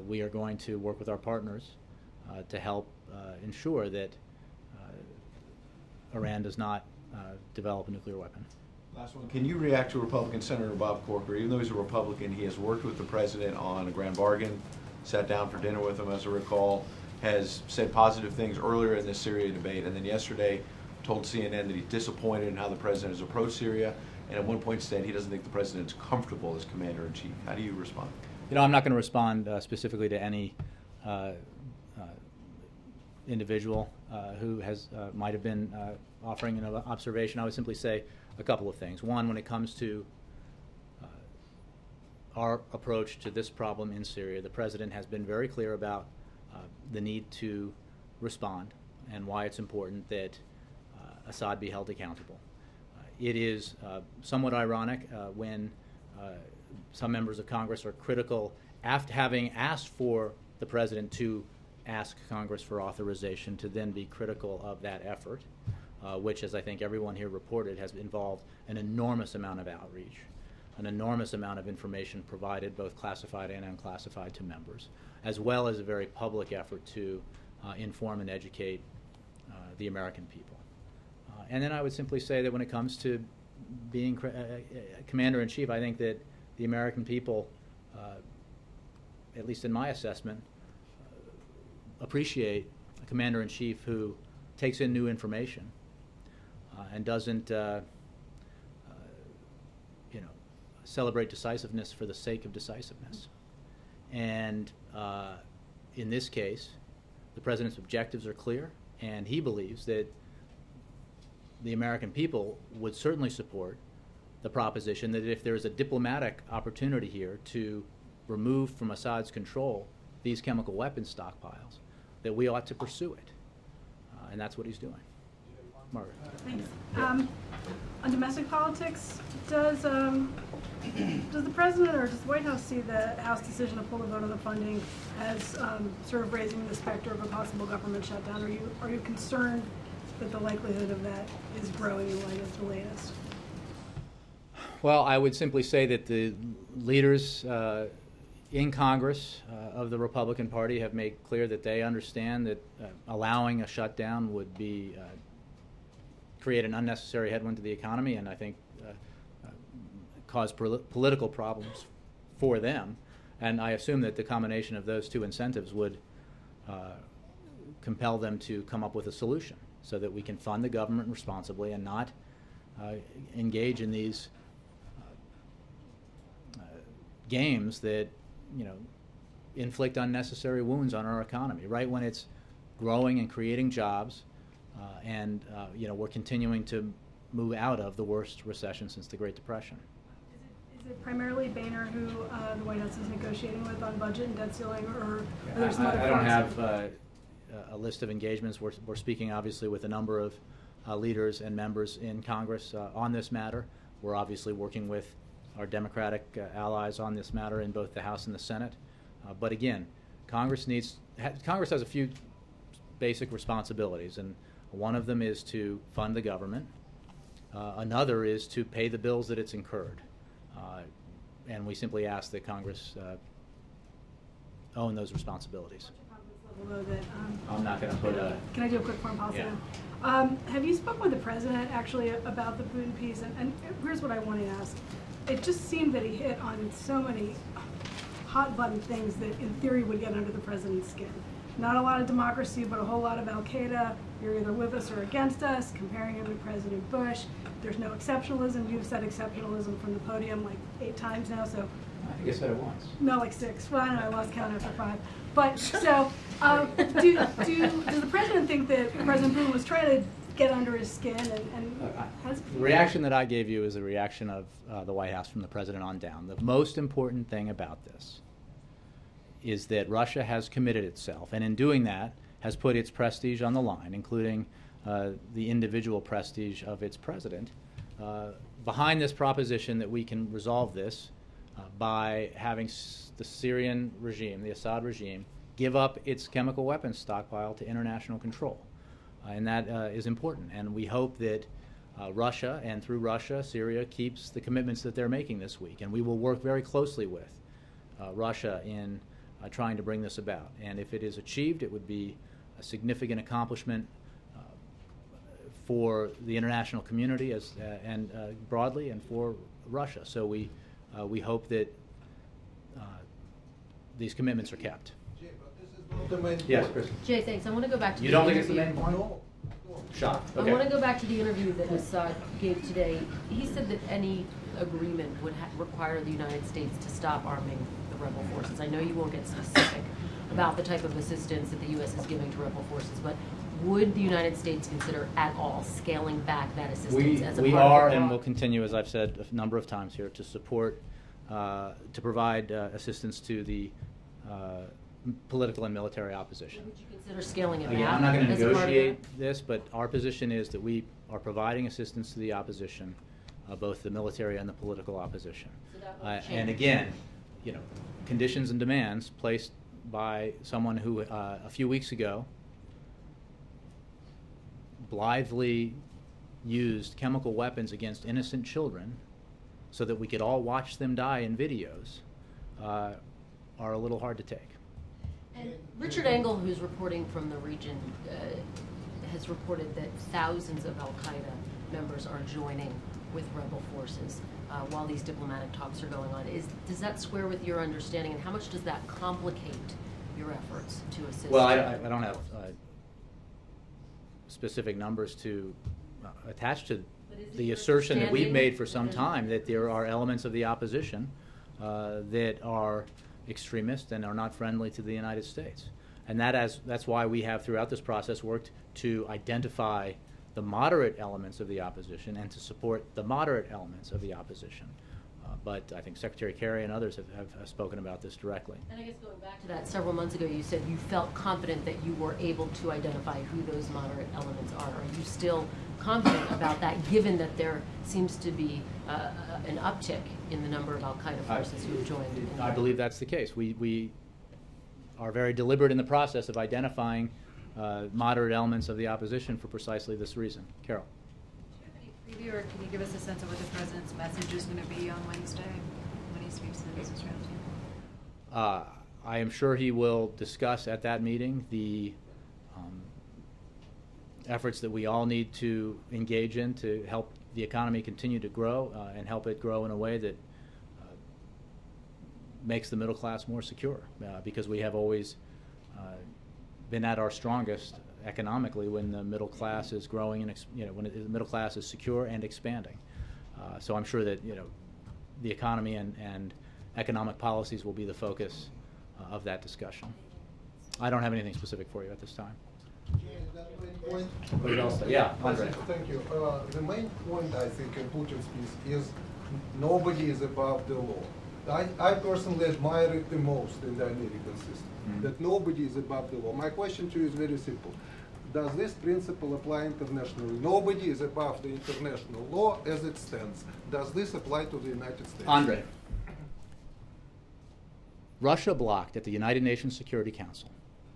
we are going to work with our partners to help ensure that Iran does not develop a nuclear weapon. Last one. Can you react to Republican Senator Bob Corker? Even though he's a Republican, he has worked with the president on a grand bargain, sat down for dinner with him, as I recall, has said positive things earlier in this Syria debate, and then yesterday told CNN that he's disappointed in how the president has approached Syria, and at one point said he doesn't think the president's comfortable as commander-in-chief. How do you respond? I'm not going to respond specifically to any individual who might have been offering an observation. I would simply say a couple of things. One, when it comes to our approach to this problem in Syria, the president has been very clear about the need to respond and why it's important that Assad be held accountable. It is somewhat ironic when some members of Congress are critical after having asked for the president to ask Congress for authorization to then be critical of that effort, which, as I think everyone here reported, has involved an enormous amount of outreach, an enormous amount of information provided, both classified and unclassified, to members, as well as a very public effort to inform and educate the American people. And then I would simply say that when it comes to being commander-in-chief, I think that the American people, at least in my assessment, appreciate a commander-in-chief who takes in new information and doesn't celebrate decisiveness for the sake of decisiveness. And in this case, the president's objectives are clear, and he believes that the American people would certainly support the proposition that if there is a diplomatic opportunity here to remove from Assad's control these chemical weapons stockpiles, that we ought to pursue it. And that's what he's doing. Margaret. Thanks. On domestic politics, does the president or does the White House see the House decision to pull the vote on the funding as sort of raising the specter of a possible government shutdown? Are you concerned that the likelihood of that is growing in light of the latest? Well, I would simply say that the leaders in Congress of the Republican Party have made clear that they understand that allowing a shutdown would be create an unnecessary headwind to the economy, and I think cause political problems for them. And I assume that the combination of those two incentives would compel them to come up with a solution so that we can fund the government responsibly and not engage in these games that inflict unnecessary wounds on our economy right when it's growing and creating jobs, and we're continuing to move out of the worst recession since the Great Depression. Is it primarily Boehner who the White House is negotiating with on budget and debt ceiling, or are there some other I don't folks? have a list of engagements. We're speaking obviously with a number of leaders and members in Congress on this matter. We're obviously working with our Democratic allies on this matter in both the House and the Senate. But again, Congress has a few basic responsibilities, and one of them is to fund the government. Another is to pay the bills that it's incurred. And we simply ask that Congress own those responsibilities. I'm not going to put a... Can I do a quick foreign policy? Yeah. Have you spoken with the president actually about the Putin piece? And here's what I want to ask. It just seemed that he hit on so many hot button things that in theory would get under the president's skin. not a lot of democracy, but a whole lot of Al-Qaeda. You're either with us or against us, comparing him to President Bush. There's no exceptionalism. You've said exceptionalism from the podium like 8 times now, so. I think I said it once. No, like 6. Well, I don't know, I lost count after 5. But, so, does the president think that President Putin was trying to get under his skin and has... The reaction that I gave you is a reaction of the White House from the president on down. The most important thing about this is that Russia has committed itself, and in doing that, has put its prestige on the line, including the individual prestige of its president, behind this proposition that we can resolve this by having the Syrian regime, the Assad regime, give up its chemical weapons stockpile to international control. And that is important. And we hope that Russia, and through Russia, Syria, keeps the commitments that they're making this week. And we will work very closely with Russia in trying to bring this about. And if it is achieved, it would be a significant accomplishment for the international community and broadly, and for Russia. So we hope that these commitments are kept. Yes, Chris. Jay, thanks. I want to go back to You don't think it's the main point? No. Shocked. I Okay. want to go back to the interview that Assad gave today. He said that any agreement would require the United States to stop arming the rebel forces. I know you won't get specific about the type of assistance that the U.S. is giving to rebel forces, but would the United States consider at all scaling back that assistance as a We part are of and will continue, as I've said a number of times here, to support, to provide assistance to the political and military opposition. Would you consider scaling it Again, back? I'm not going to as a part of negotiate this, but our position is that we are providing assistance to the opposition, both the military and the political opposition. So that won't And change. again, you know, conditions and demands placed by someone who a few weeks ago blithely used chemical weapons against innocent children so that we could all watch them die in videos are a little hard to take. And Richard Engel, who's reporting from the region, has reported that thousands of Al-Qaeda members are joining with rebel forces while these diplomatic talks are going on. Does that square with your understanding, and how much does that complicate your efforts to assist? Well, I don't have specific numbers to attach to the assertion that we've made for some time that there are elements of the opposition that are extremist and are not friendly to the United States. And that's why we have throughout this process worked to identify the moderate elements of the opposition and to support the moderate elements of the opposition. But I think Secretary Kerry and others have spoken about this directly. And I guess going back to that, several months ago you said you felt confident that you were able to identify who those moderate elements are. Are you still confident about that, given that there seems to be an uptick in the number of Al-Qaeda forces who have joined? I believe that's the case. We are very deliberate in the process of identifying moderate elements of the opposition for precisely this reason. Carol. Preview, or can you give us a sense of what the president's message is going to be on Wednesday when he speaks to the business roundtable? I am sure he will discuss at that meeting the efforts that we all need to engage in to help the economy continue to grow and help it grow in a way that makes the middle class more secure, because we have always been at our strongest economically when the middle class is growing and when the middle class is secure and expanding. So I'm sure that the economy and economic policies will be the focus of that discussion. I don't have anything specific for you at this time. What else? Yeah, Andre. Thank you. The main point, I think, in Putin's speech is nobody is above the law. I personally admire it the most in the American system, that nobody is above the law. My question to you is very simple. Does this principle apply internationally? Nobody is above the international law as it stands. Does this apply to the United States? Andre. Russia blocked at the United Nations Security Council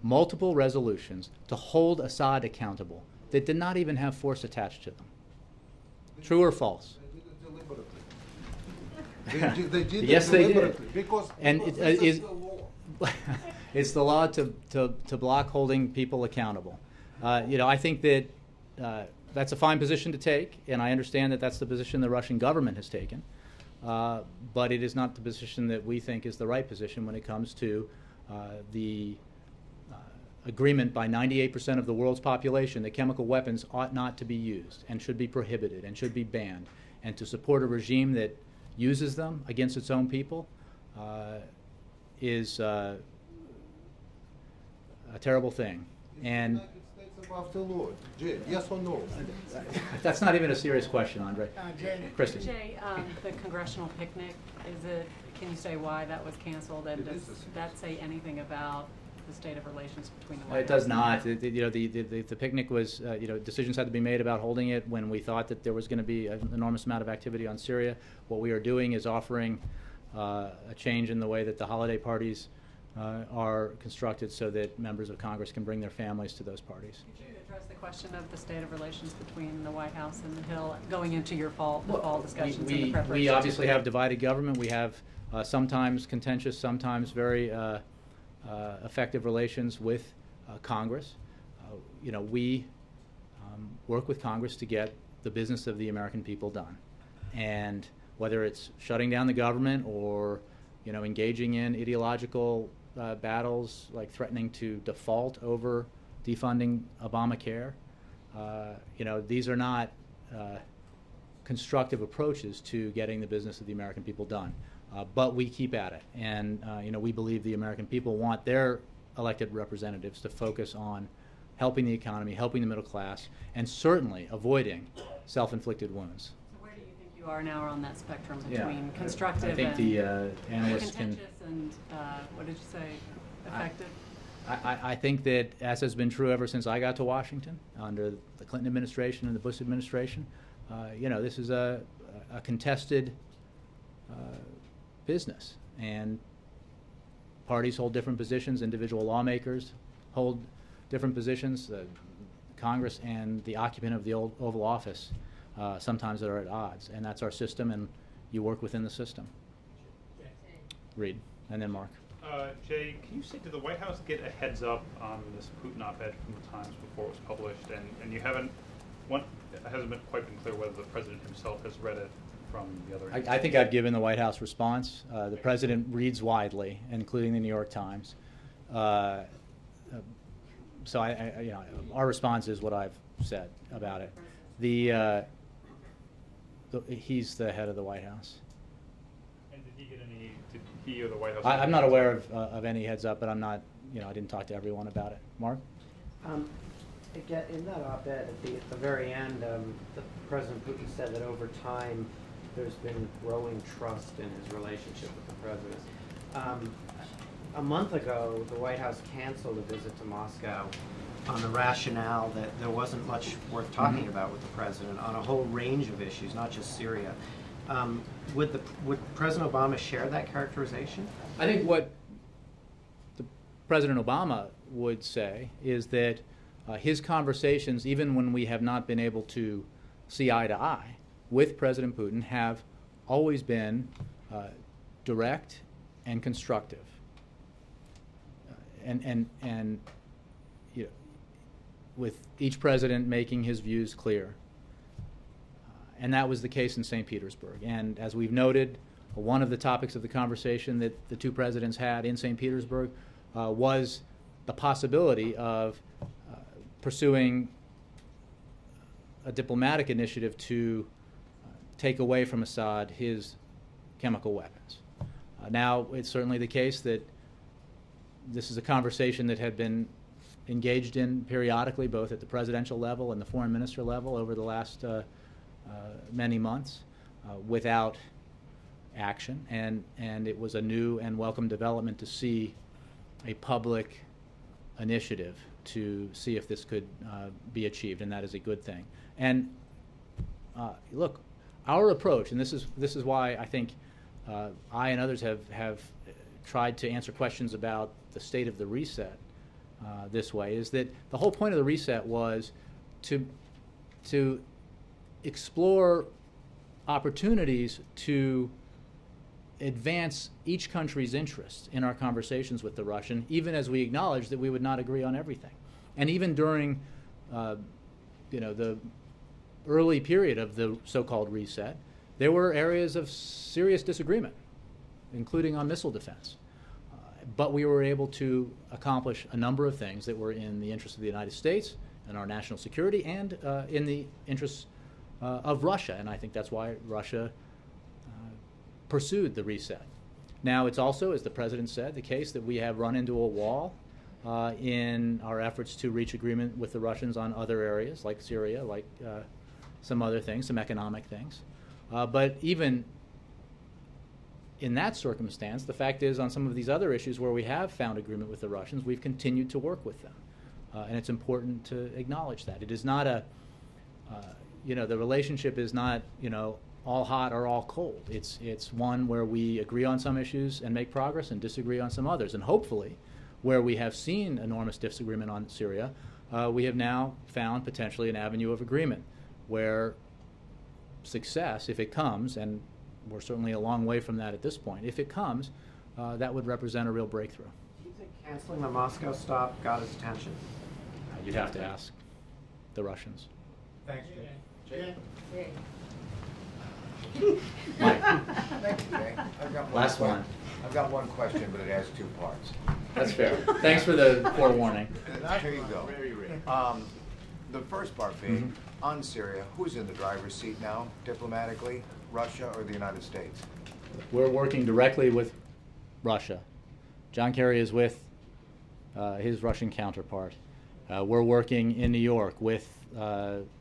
multiple resolutions to hold Assad accountable that did not even have force attached to them. True or false? They did it deliberately. They did Yes, it they deliberately. did. Because This is the law. It's the law to block holding people accountable. I think that that's a fine position to take, and I understand that that's the position the Russian government has taken. But it is not the position that we think is the right position when it comes to the agreement by 98% of the world's population that chemical weapons ought not to be used and should be prohibited and should be banned, and to support a regime that uses them against its own people is a terrible thing. And above the law. Jay, yes or no? that's not even a serious question, Andre. Kristen. Jay, the congressional picnic, can you say why that was canceled, and does that say anything about the state of relations between the White House? It does not. The picnic was, decisions had to be made about holding it when we thought that there was going to be an enormous amount of activity on Syria. What we are doing is offering a change in the way that the holiday parties are constructed so that members of Congress can bring their families to those parties. Could you address the question of the state of relations between the White House and the Hill going into your fall discussions and the preparation? We obviously have divided government. We have sometimes contentious, sometimes very effective relations with Congress. We work with Congress to get the business of the American people done. And whether it's shutting down the government or engaging in ideological battles like threatening to default over defunding Obamacare, these are not constructive approaches to getting the business of the American people done. But we keep at it, and we believe the American people want their elected representatives to focus on helping the economy, helping the middle class, and certainly avoiding self-inflicted wounds. So where do you think you are now on that spectrum between constructive I think and the analysts contentious and what did you say, effective? I think that, as has been true ever since I got to Washington, under the Clinton administration and the Bush administration, this is a contested business, and parties hold different positions. Individual lawmakers hold different positions. Congress and the occupant of the Oval Office sometimes are at odds, and that's our system, and you work within the system. Reed, and then Mark. Jay, can you say, did the White House get a heads up on this Putin op-ed from the Times before it was published? And it hasn't quite been clear whether the president himself has read it from the other. I think I've given the White House response. The president reads widely, including the New York Times. So our response is what I've said about it. He's the head of the White House. And did he get any? Did he or the White House? I'm not aware of any heads up, but I'm not. I didn't talk to everyone about it. Mark. Again, in that op-ed at the very end, President Putin said that over time there's been growing trust in his relationship with the president. A month ago, the White House canceled a visit to Moscow on the rationale that there wasn't much worth talking about with the president on a whole range of issues, not just Syria. Would President Obama share that characterization? I think what President Obama would say is that his conversations, even when we have not been able to see eye to eye with President Putin, have always been direct and constructive. And with each president making his views clear. And that was the case in St. Petersburg. And as we've noted, one of the topics of the conversation that the two presidents had in St. Petersburg was the possibility of pursuing a diplomatic initiative to take away from Assad his chemical weapons. Now, it's certainly the case that this is a conversation that had been engaged in periodically, both at the presidential level and the foreign minister level over the last many months, without action. And it was a new and welcome development to see a public initiative to see if this could be achieved, and that is a good thing. And look, our approach, and this is why I think I and others have tried to answer questions about the state of the reset this way, is that the whole point of the reset was to explore opportunities to advance each country's interests in our conversations with the Russian, even as we acknowledge that we would not agree on everything. And even during the early period of the so-called reset, there were areas of serious disagreement, including on missile defense. But we were able to accomplish a number of things that were in the interest of the United States and our national security, and in the interests of Russia. And I think that's why Russia pursued the reset. Now, it's also, as the President said, the case that we have run into a wall in our efforts to reach agreement with the Russians on other areas, like Syria, like some other things, some economic things. But even in that circumstance, the fact is, on some of these other issues where we have found agreement with the Russians, we've continued to work with them. And it's important to acknowledge that. It is not a, the relationship is not, all hot or all cold. It's one where we agree on some issues and make progress and disagree on some others. And hopefully, where we have seen enormous disagreement on Syria, we have now found potentially an avenue of agreement where success, if it comes, and we're certainly a long way from that at this point, if it comes, that would represent a real breakthrough. Do you think canceling the Moscow stop got his attention? You'd have to ask the Russians. Thanks, Jay. Mike. Thank you, Jay. Last one. I've got one question, but it has two parts. That's fair. Thanks for the forewarning. Here you go. The first part being, on Syria, who's in the driver's seat now, diplomatically, Russia or the United States? We're working directly with Russia. John Kerry is with his Russian counterpart. We're working in New York with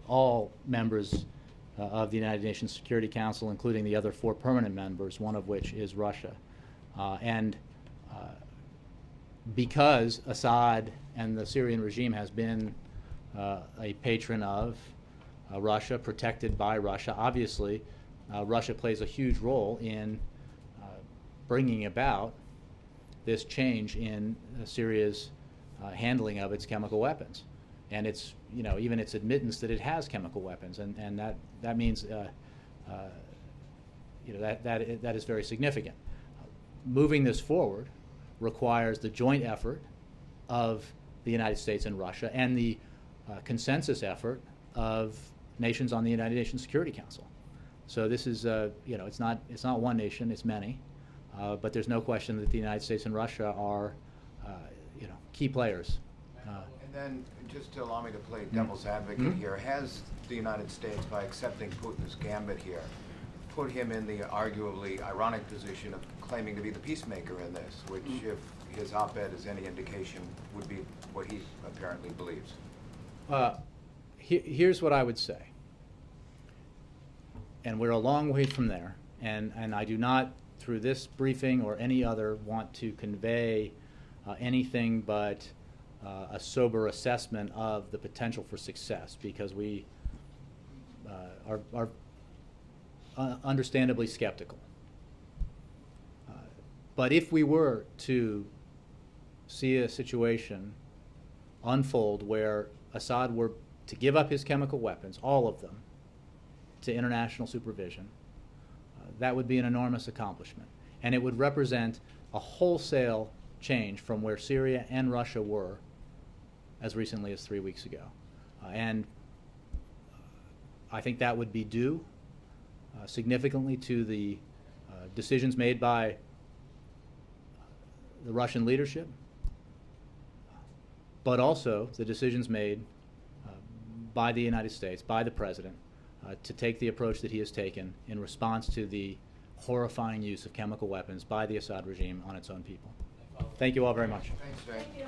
all members of the United Nations Security Council, including the other 4 permanent members, one of which is Russia. And because Assad and the Syrian regime has been a patron of Russia, protected by Russia, obviously Russia plays a huge role in bringing about this change in Syria's handling of its chemical weapons, and its, even its admittance that it has chemical weapons, and that means, that is very significant. Moving this forward requires the joint effort of the United States and Russia, and the consensus effort of nations on the United Nations Security Council. So this is, it's not one nation, it's many, but there's no question that the United States and Russia are, key players. And then, just to allow me to play devil's advocate here, has the United States, by accepting Putin's gambit here, put him in the arguably ironic position of claiming to be the peacemaker in this, which, if his op-ed is any indication, would be what he apparently believes? Here's what I would say, and we're a long way from there, and I do not, through this briefing or any other, want to convey anything but a sober assessment of the potential for success, because we are understandably skeptical. But if we were to see a situation unfold where Assad were to give up his chemical weapons, all of them, to international supervision, that would be an enormous accomplishment. And it would represent a wholesale change from where Syria and Russia were as recently as 3 weeks ago. And I think that would be due significantly to the decisions made by the Russian leadership, but also the decisions made by the United States, by the President, to take the approach that he has taken in response to the horrifying use of chemical weapons by the Assad regime on its own people. Thank you all very much. Thanks, Jay. Thank you.